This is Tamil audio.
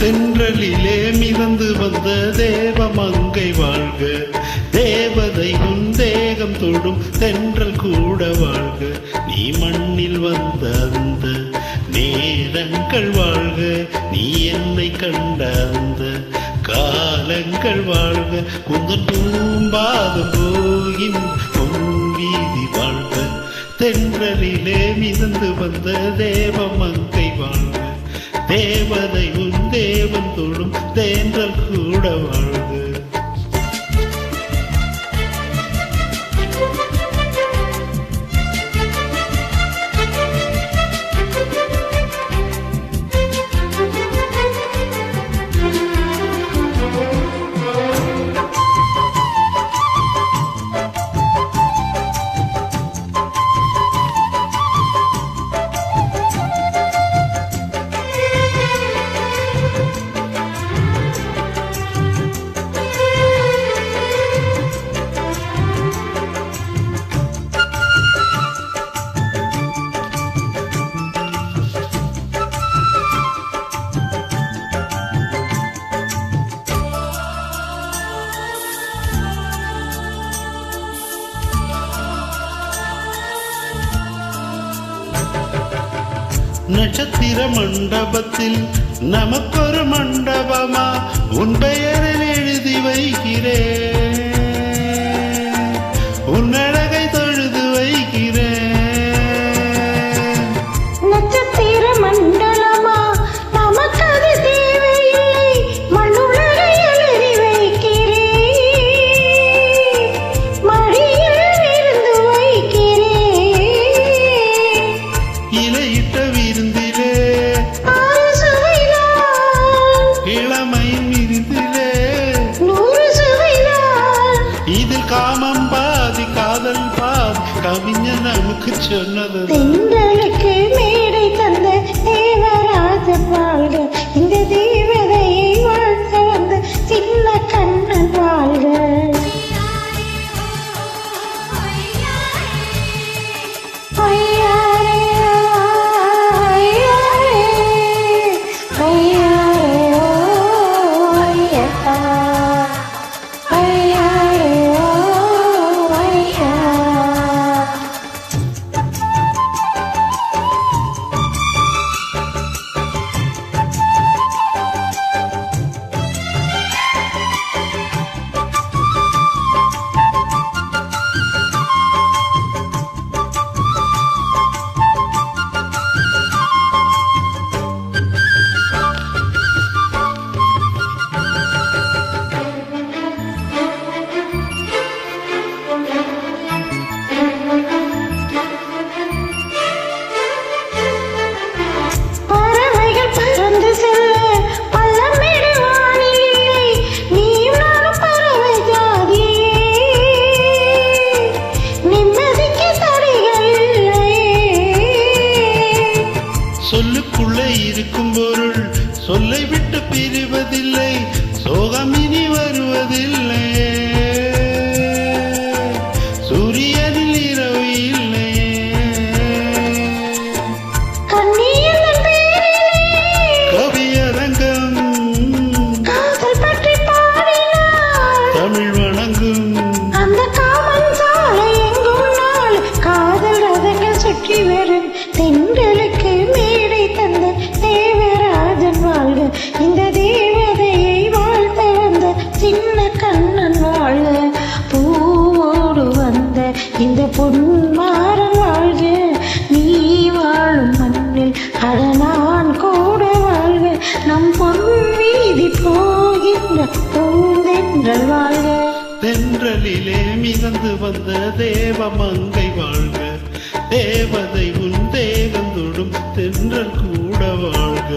தென்றலிலே மிதந்து வந்த தேவ மங்கை வாழ்க, தேவதை உன் தேகம் தொடும் தென்றல் கூட வாழ்க. நீ மண்ணில் வந்த அந்த நேரங்கள் வாழ்க, நீ என்னை கண்ட அந்த காலங்கள் வாழ்க. குந்தன் பூம்பாதம் போயின் பொன்வீதி வாழ்க, தென்றலிலே மிதந்து வந்த தேவ மங்கை வாழ்க, தேவதை உன் தேவன் தொடும் தேன்றல் கூட வாழ்க. நட்சத்திர மண்டபத்தில் நமக்கொரு மண்டபமா உன் பெயரில் எழுதி வைக்கிறேன், உன் அழகை தொழுது வைக்கிறேன். நட்சத்திர மண்டலமா நமக்கது தேவையில்லை, மண்ணுலகை எழுதி வைக்கிறேன், மடியில் இருந்து வைக்கிறேன். இலையிட்ட விருந்திலே இளமை மிருந்திலே 100 சுவைதான். இதில் காமம் பாதி காதல் பாதி கவிஞர் நமக்கு சொன்னது. தென்றலுக்கு மேடை தந்த தேவராஜன் வாழ்க, இந்த தேவதையை வாழ்த்த வந்த சின்ன கண்ணன் வாழ்க. சொல்லுக்குள்ளே இருக்கும் பொருள் சொல்லை விட்டு பிரிவதில்லை, சோகம் இனி வருவதில்லை. சூரியனில் இரவு இல்லை, கவியரங்கம் தமிழ் வணங்கும் அந்த காமன் சாலை எங்கும் நாள் காதல் ரதங்கள் சுற்றி வரும். தென்றலுக்கு மேடை தந்த தேவராஜன் வாழ்க, இந்த தேவதையை வாழ்த்த வந்த சின்ன கண்ணன் வாழ்க. பூவோடு வந்த இந்த பொன்மாறன் வாழ்க, நீ வாழும் மண்ணில் அழனான் கூட வாழ்க. நம் பொன் வீதி போகின்ற பூந்தென்றல் வாழ்க. தென்றலிலே மிதந்து வந்த தேவ மங்கை வாழ்க, தேவதை உன் தேகம் தொடும் தென்றல் கூட வாழ்க.